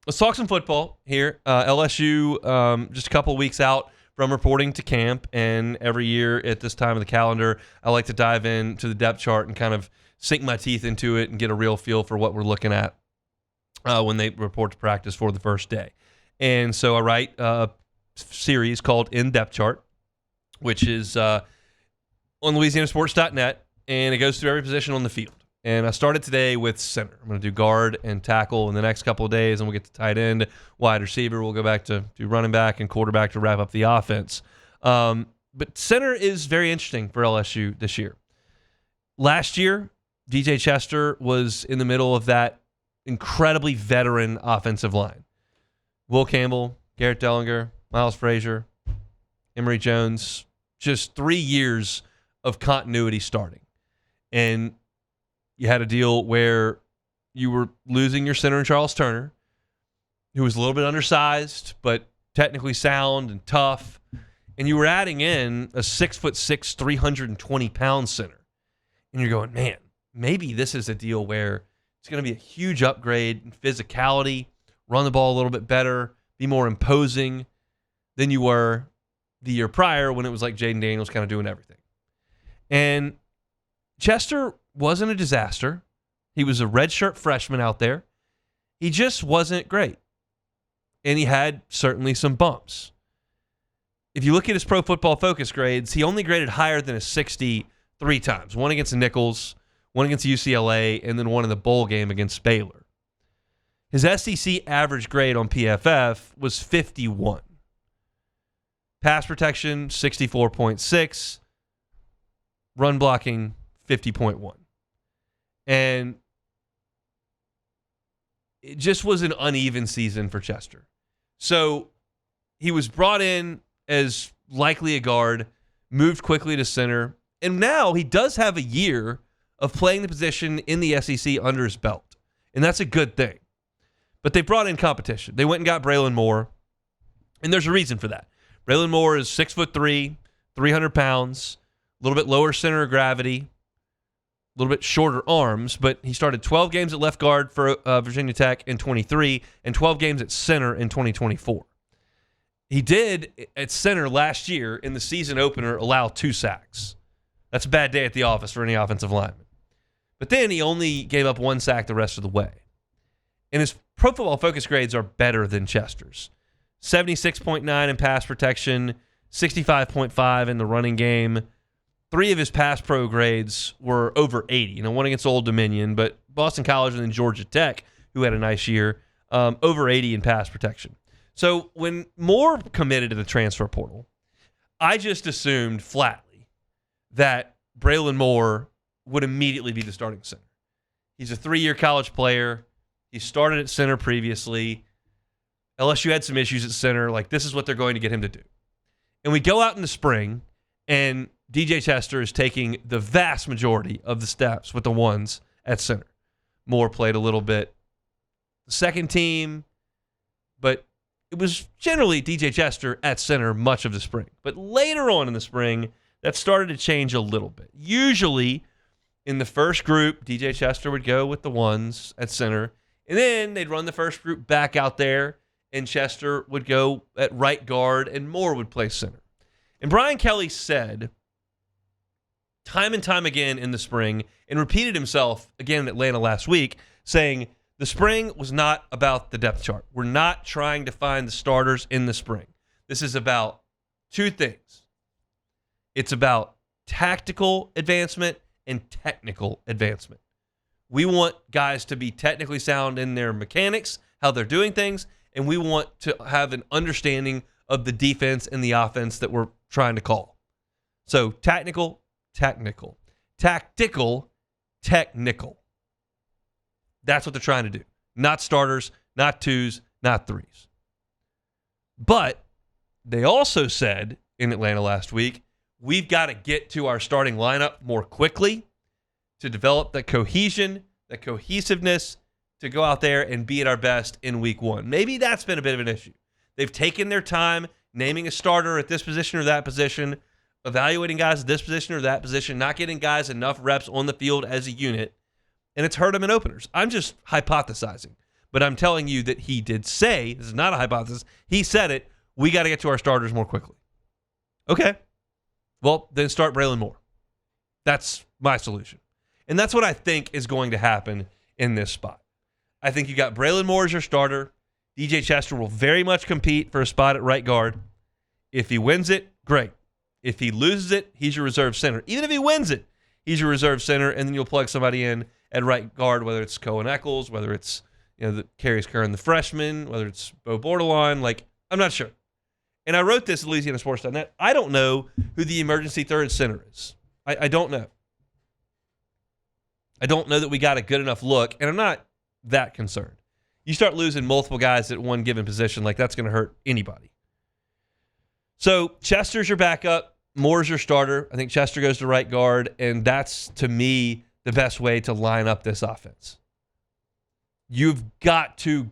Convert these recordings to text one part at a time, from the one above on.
let's talk some football here. LSU just a couple of weeks out from reporting to camp, and every year at this time of the calendar, I like to dive into the depth chart and kind of sink my teeth into it and get a real feel for what we're looking at when they report to practice for the first day. And so I write a series called In Depth Chart, which is on LouisianaSports.net, and it goes through every position on the field. And I started today with center. I'm going to do guard and tackle in the next couple of days, and we'll get to tight end, wide receiver. We'll go back to running back and quarterback to wrap up the offense. But center is very interesting for LSU this year. Last year, DJ Chester was in the middle of that incredibly veteran offensive line. Will Campbell, Garrett Dellinger, Miles Frazier, Emory Jones, just 3 years of continuity starting. And you had a deal where you were losing your center in Charles Turner, who was a little bit undersized, but technically sound and tough. And you were adding in a 6'6", 320-pound center. And you're going, man, maybe this is a deal where it's going to be a huge upgrade in physicality, run the ball a little bit better, be more imposing than you were the year prior when it was like Jaden Daniels kind of doing everything. And Chester wasn't a disaster. He was a redshirt freshman out there. He just wasn't great. And he had certainly some bumps. If you look at his Pro Football Focus grades, he only graded higher than a 60 3 times. One against the Nichols, one against UCLA, and then one in the bowl game against Baylor. His SEC average grade on PFF was 51. Pass protection, 64.6. Run blocking, 50.1. And it just was an uneven season for Chester. So he was brought in as likely a guard, moved quickly to center, and now he does have a year of playing the position in the SEC under his belt. And that's a good thing. But they brought in competition. They went and got Braylon Moore, and there's a reason for that. Braylon Moore is 6'3", 300 pounds, a little bit lower center of gravity, a little bit shorter arms, but he started 12 games at left guard for Virginia Tech in 23 and 12 games at center in 2024. He did, at center last year in the season opener, allow 2 sacks. That's a bad day at the office for any offensive lineman. But then he only gave up 1 sack the rest of the way. And his Pro Football Focus grades are better than Chester's. 76.9 in pass protection, 65.5 in the running game. 3 of his pass pro grades were over 80. One against Old Dominion, but Boston College and then Georgia Tech, who had a nice year, over 80 in pass protection. So when Moore committed to the transfer portal, I just assumed flatly that Braylon Moore would immediately be the starting center. He's a 3-year college player. He started at center previously. LSU had some issues at center. Like, this is what they're going to get him to do. And we go out in the spring, and DJ Chester is taking the vast majority of the steps with the ones at center. Moore played a little bit the second team, but it was generally DJ Chester at center much of the spring. But later on in the spring, that started to change a little bit. Usually, in the first group, DJ Chester would go with the ones at center, and then they'd run the first group back out there, and Chester would go at right guard, and Moore would play center. And Brian Kelly said time and time again in the spring, and repeated himself again in Atlanta last week, saying the spring was not about the depth chart. We're not trying to find the starters in the spring. This is about 2 things. It's about tactical advancement and technical advancement. We want guys to be technically sound in their mechanics, how they're doing things, and we want to have an understanding of the defense and the offense that we're trying to call. So technical, technical. Tactical, technical. That's what they're trying to do. Not starters, not 2s, not 3s. But they also said in Atlanta last week, we've got to get to our starting lineup more quickly to develop the cohesion, the cohesiveness, to go out there and be at our best in week 1. Maybe that's been a bit of an issue. They've taken their time naming a starter at this position or that position, evaluating guys at this position or that position, not getting guys enough reps on the field as a unit, and it's hurt them in openers. I'm just hypothesizing. But I'm telling you that he did say, this is not a hypothesis, he said it, we got to get to our starters more quickly. Okay. Well, then start Braylon Moore. That's my solution. And that's what I think is going to happen in this spot. I think you got Braylon Moore as your starter. DJ Chester will very much compete for a spot at right guard. If he wins it, great. If he loses it, he's your reserve center. Even if he wins it, he's your reserve center, and then you'll plug somebody in at right guard, whether it's Cohen Eccles, whether it's the Carius Curran, the freshman, whether it's Bo Bordelon. Like, I'm not sure. And I wrote this at LouisianaSports.net. I don't know who the emergency third center is. I don't know. I don't know that we got a good enough look, and I'm not that concerned. You start losing multiple guys at one given position, like that's going to hurt anybody. So Chester's your backup. Moore's your starter. I think Chester goes to right guard, and that's, to me, the best way to line up this offense. You've got to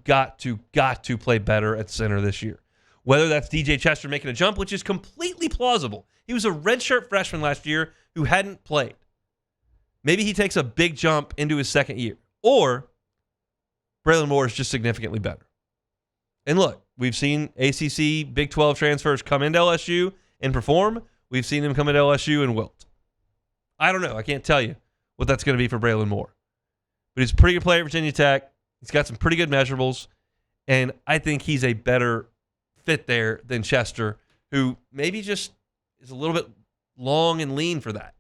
play better at center this year. Whether that's DJ Chester making a jump, which is completely plausible. He was a redshirt freshman last year who hadn't played. Maybe he takes a big jump into his second year. Or Braylon Moore is just significantly better. And look, we've seen ACC Big 12 transfers come into LSU and perform. We've seen them come into LSU and wilt. I don't know. I can't tell you what that's going to be for Braylon Moore. But he's a pretty good player at Virginia Tech. He's got some pretty good measurables. And I think he's a better fit there than Chester, who maybe just is a little bit long and lean for that.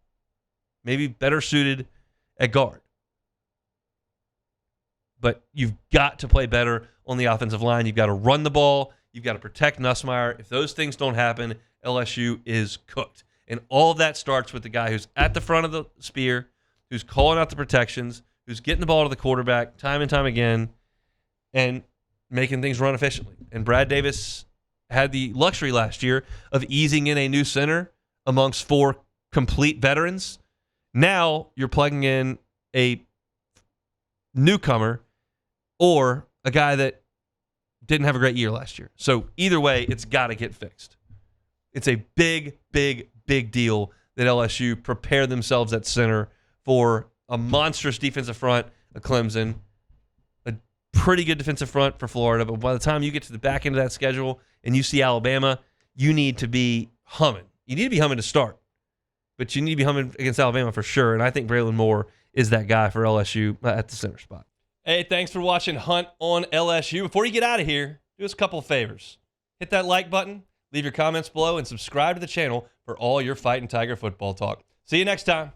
Maybe better suited at guard. But you've got to play better on the offensive line. You've got to run the ball. You've got to protect Nussmeier. If those things don't happen, LSU is cooked. And all of that starts with the guy who's at the front of the spear, who's calling out the protections, who's getting the ball to the quarterback time and time again, and making things run efficiently. And Brad Davis had the luxury last year of easing in a new center amongst four complete veterans. Now you're plugging in a newcomer or a guy that didn't have a great year last year. So either way, it's got to get fixed. It's a big deal that LSU prepare themselves at center for a monstrous defensive front of Clemson, a pretty good defensive front for Florida. But by the time you get to the back end of that schedule and you see Alabama, you need to be humming. You need to be humming to start. But you need to be humming against Alabama for sure. And I think Braylon Moore is that guy for LSU at the center spot. Hey, thanks for watching Hunt on LSU. Before you get out of here, do us a couple of favors. Hit that like button, leave your comments below, and subscribe to the channel for all your Fighting Tiger football talk. See you next time.